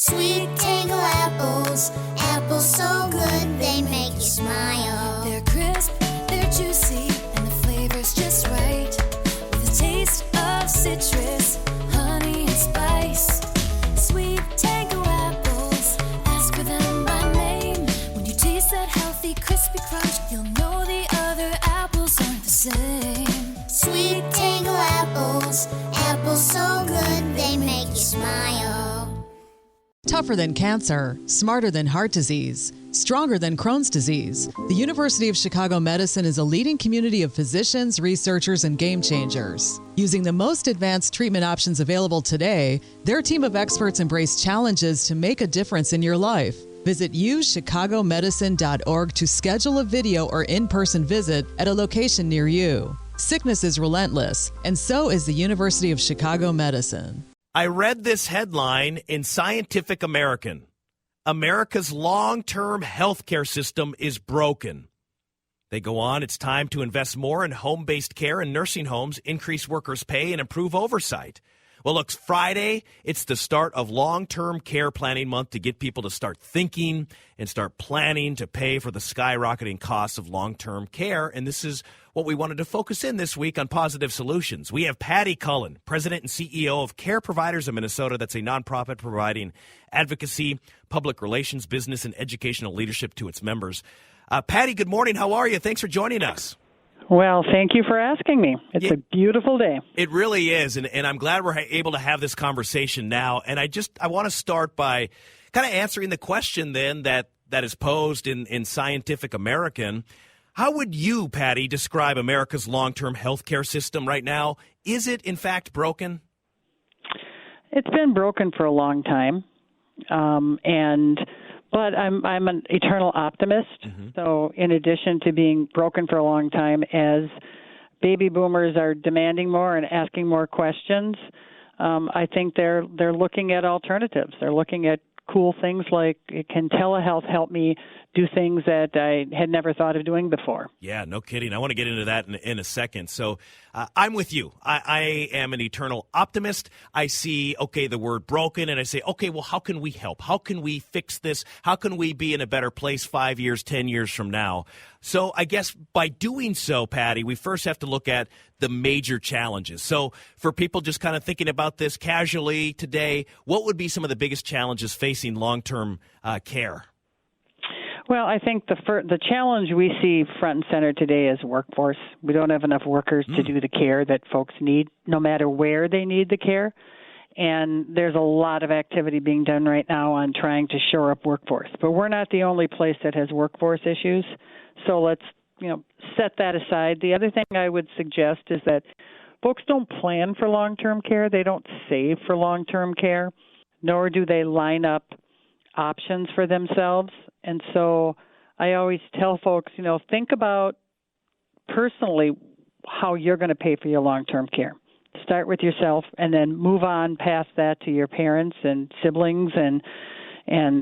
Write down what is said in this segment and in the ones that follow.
Sweet tangle apples, apples so good they make you smile. They're crisp, they're juicy, and the flavor's just right. With a taste of citrus, honey, and spice. Sweet tangle apples, ask for them by name. When you taste that healthy, crispy crunch, you'll know the other apples aren't the same. Sweet tangle apples, apples so good they make you smile. Tougher than cancer, smarter than heart disease, stronger than Crohn's disease. The University of Chicago Medicine is a leading community of physicians, researchers, and game changers. Using the most advanced treatment options available today, their team of experts embrace challenges to make a difference in your life. Visit usechicagomedicine.org to schedule a video or in-person visit at a location near you. Sickness is relentless, and so is the University of Chicago Medicine. I read this headline in Scientific American. America's long-term healthcare system is broken. They go on, it's time to invest more in home-based care and nursing homes, increase workers' pay, and improve oversight. Well, look, Friday, it's the start of long-term care planning month to get people to start thinking and start planning to pay for the skyrocketing costs of long-term care. And this is what we wanted to focus in this week on Positive Solutions. We have Patty Cullen, President and CEO of Care Providers of Minnesota. That's a nonprofit providing advocacy, public relations, business, and educational leadership to its members. Patty, good morning. How are you? Thanks for joining us. Well, thank you for asking me. It's a beautiful day. It really is, and I'm glad we're able to have this conversation now. And I want to start by kind of answering the question then that is posed in Scientific American. How would you, Patty, describe America's long-term health care system right now? Is it, in fact, broken? It's been broken for a long time, but I'm an eternal optimist. Mm-hmm. So in addition to being broken for a long time, as baby boomers are demanding more and asking more questions, I think they're looking at alternatives. They're looking at cool things like, can telehealth help me do things that I had never thought of doing before? Yeah, no kidding. I want to get into that in a second. So I'm with you. I am an eternal optimist. I see, the word broken, and I say, well, how can we help? How can we fix this? How can we be in a better place 5 years, 10 years from now? So I guess by doing so, Patty, we first have to look at the major challenges. So for people just kind of thinking about this casually today, what would be some of the biggest challenges facing long-term care? Well, I think the challenge we see front and center today is workforce. We don't have enough workers to do the care that folks need, no matter where they need the care. And there's a lot of activity being done right now on trying to shore up workforce. But we're not the only place that has workforce issues. So let's, set that aside. The other thing I would suggest is that folks don't plan for long-term care. They don't save for long-term care, nor do they line up options for themselves. And so I always tell folks, think about personally how you're going to pay for your long-term care. Start with yourself and then move on past that to your parents and siblings and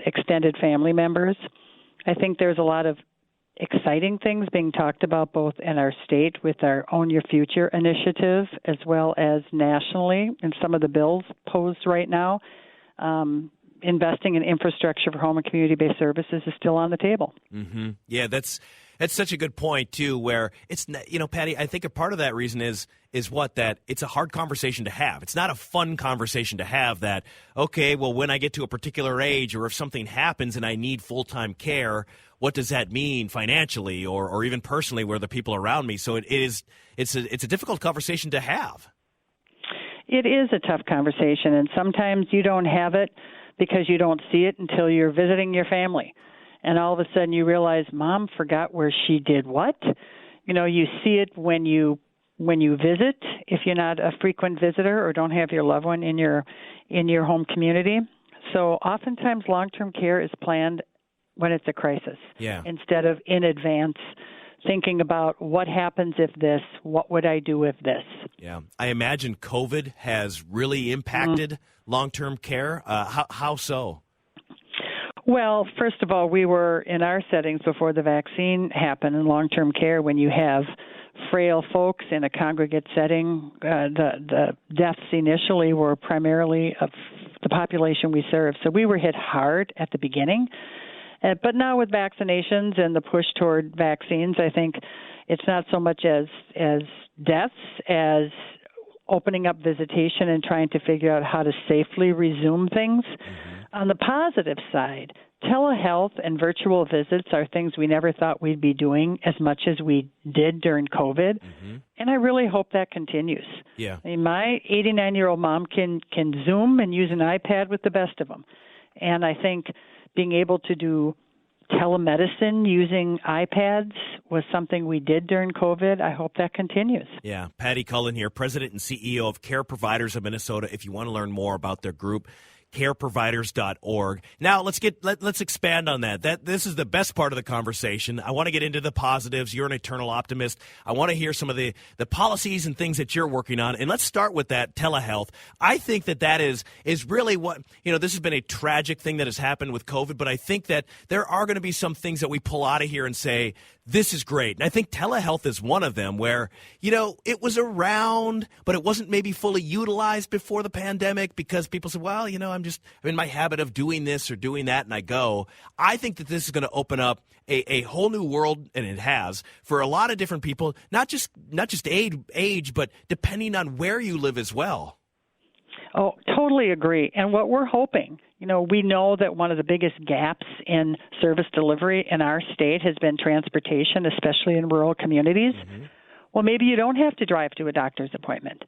extended family members. I think there's a lot of exciting things being talked about both in our state with our Own Your Future initiative as well as nationally in some of the bills posed right now. Investing in infrastructure for home and community-based services is still on the table. Mm-hmm. Yeah, that's such a good point, too, where it's, Patty, I think a part of that reason is that it's a hard conversation to have. It's not a fun conversation to have that, when I get to a particular age or if something happens and I need full-time care, what does that mean financially or even personally where the people around me? So it's a difficult conversation to have. It is a tough conversation, and sometimes you don't have it because you don't see it until you're visiting your family. And all of a sudden you realize, Mom forgot where she did what? You see it when you visit, if you're not a frequent visitor or don't have your loved one in your home community. So oftentimes long-term care is planned when it's a crisis, instead of in advance thinking about what happens if this, what would I do if this? Yeah, I imagine COVID has really impacted long-term care. How so? Well, first of all, we were in our settings before the vaccine happened in long-term care when you have frail folks in a congregate setting. The deaths initially were primarily of the population we serve. So we were hit hard at the beginning. But now with vaccinations and the push toward vaccines, I think it's not so much as deaths as opening up visitation and trying to figure out how to safely resume things. On the positive side, telehealth and virtual visits are things we never thought we'd be doing as much as we did during COVID. And I really hope that continues. Yeah. I mean, my 89-year-old mom can Zoom and use an iPad with the best of them. And I think being able to do telemedicine using iPads was something we did during COVID. I hope that continues. Yeah. Patty Cullen here, President and CEO of Care Providers of Minnesota. If you want to learn more about their group, careproviders.org. Now let's expand on that. This is the best part of the conversation. I want to get into the positives. You're an eternal optimist. I want to hear some of the policies and things that you're working on. And let's start with that telehealth. I think that is really what, this has been a tragic thing that has happened with COVID, but I think that there are going to be some things that we pull out of here and say, this is great. And I think telehealth is one of them where, it was around, but it wasn't maybe fully utilized before the pandemic because people said, well, I'm in my habit of doing this or doing that, and I go. I think that this is going to open up a whole new world, and it has, for a lot of different people, not just age, but depending on where you live as well. Oh, totally agree. And what we're hoping, we know that one of the biggest gaps in service delivery in our state has been transportation, especially in rural communities. Well, maybe you don't have to drive to a doctor's appointment.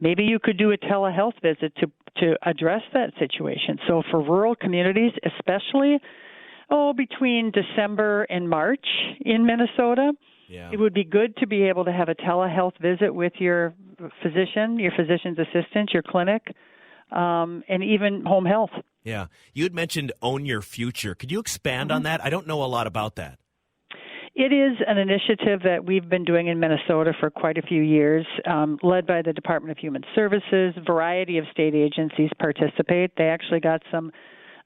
Maybe you could do a telehealth visit to address that situation. So for rural communities, especially, between December and March in Minnesota, it would be good to be able to have a telehealth visit with your physician, your physician's assistant, your clinic, and even home health. Yeah. You had mentioned Own Your Future. Could you expand on that? I don't know a lot about that. It is an initiative that we've been doing in Minnesota for quite a few years, led by the Department of Human Services. A variety of state agencies participate. They actually got some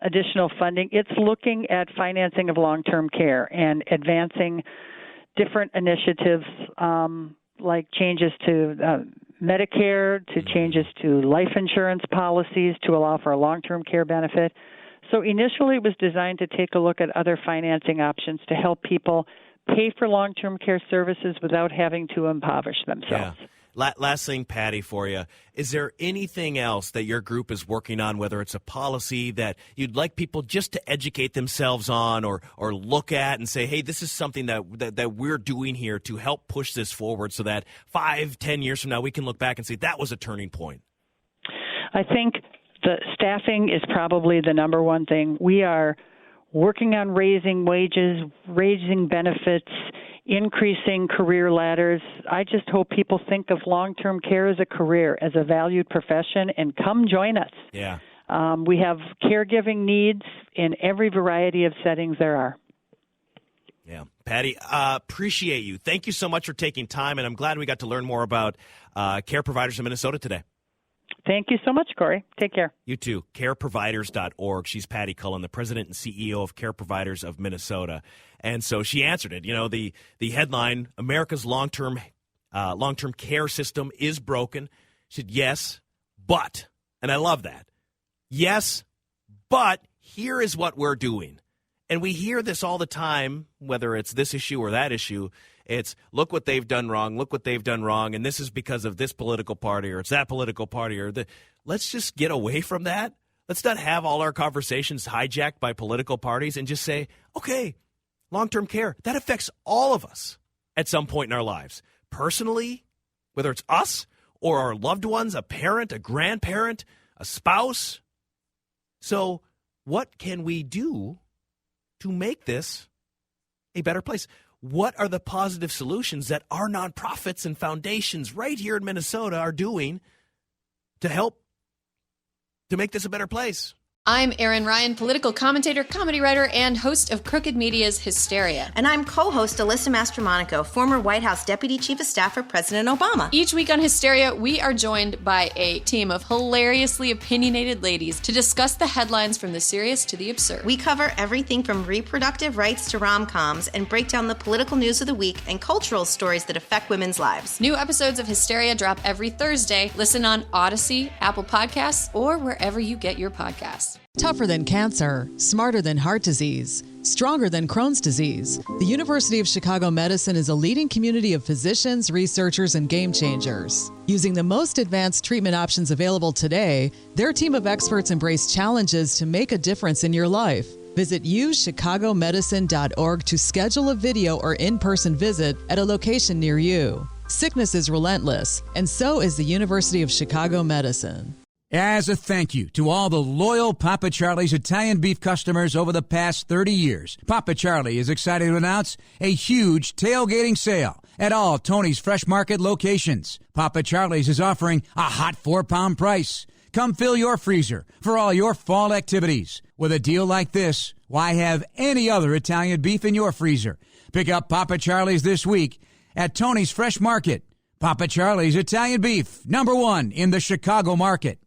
additional funding. It's looking at financing of long-term care and advancing different initiatives like changes to Medicare, to changes to life insurance policies to allow for a long-term care benefit. So initially it was designed to take a look at other financing options to help people pay for long-term care services without having to impoverish themselves. Yeah. Last thing, Patty, for you. Is there anything else that your group is working on, whether it's a policy that you'd like people just to educate themselves on or look at and say, hey, this is something that we're doing here to help push this forward so that 5-10 years from now we can look back and say that was a turning point? I think the staffing is probably the number one thing. We are working on raising wages, raising benefits, increasing career ladders. I just hope people think of long-term care as a career, as a valued profession, and come join us. Yeah. We have caregiving needs in every variety of settings there are. Yeah. Patty, appreciate you. Thank you so much for taking time, and I'm glad we got to learn more about Care Providers in Minnesota today. Thank you so much, Corey. Take care. You too. Careproviders.org. She's Patty Cullen, the president and CEO of Care Providers of Minnesota. And so she answered it. The headline, America's long-term care system is broken. She said, yes, but, and I love that. Yes, but here is what we're doing. And we hear this all the time, whether it's this issue or that issue. It's, look what they've done wrong, look what they've done wrong, and this is because of this political party or it's that political party. Let's just get away from that. Let's not have all our conversations hijacked by political parties and just say, okay, long-term care, that affects all of us at some point in our lives. Personally, whether it's us or our loved ones, a parent, a grandparent, a spouse. So what can we do to make this a better place? What are the positive solutions that our nonprofits and foundations right here in Minnesota are doing to help to make this a better place? I'm Erin Ryan, political commentator, comedy writer, and host of Crooked Media's Hysteria. And I'm co-host Alyssa Mastromonaco, former White House Deputy Chief of Staff for President Obama. Each week on Hysteria, we are joined by a team of hilariously opinionated ladies to discuss the headlines from the serious to the absurd. We cover everything from reproductive rights to rom-coms and break down the political news of the week and cultural stories that affect women's lives. New episodes of Hysteria drop every Thursday. Listen on Odyssey, Apple Podcasts, or wherever you get your podcasts. Tougher than cancer, smarter than heart disease, stronger than Crohn's disease. The University of Chicago Medicine is a leading community of physicians, researchers, and game changers. Using the most advanced treatment options available today, their team of experts embrace challenges to make a difference in your life. Visit usechicagomedicine.org to schedule a video or in-person visit at a location near you. Sickness is relentless, and so is the University of Chicago Medicine. As a thank you to all the loyal Papa Charlie's Italian beef customers over the past 30 years, Papa Charlie is excited to announce a huge tailgating sale at all Tony's Fresh Market locations. Papa Charlie's is offering a hot 4-pound price. Come fill your freezer for all your fall activities. With a deal like this, why have any other Italian beef in your freezer? Pick up Papa Charlie's this week at Tony's Fresh Market. Papa Charlie's Italian beef, #1 in the Chicago market.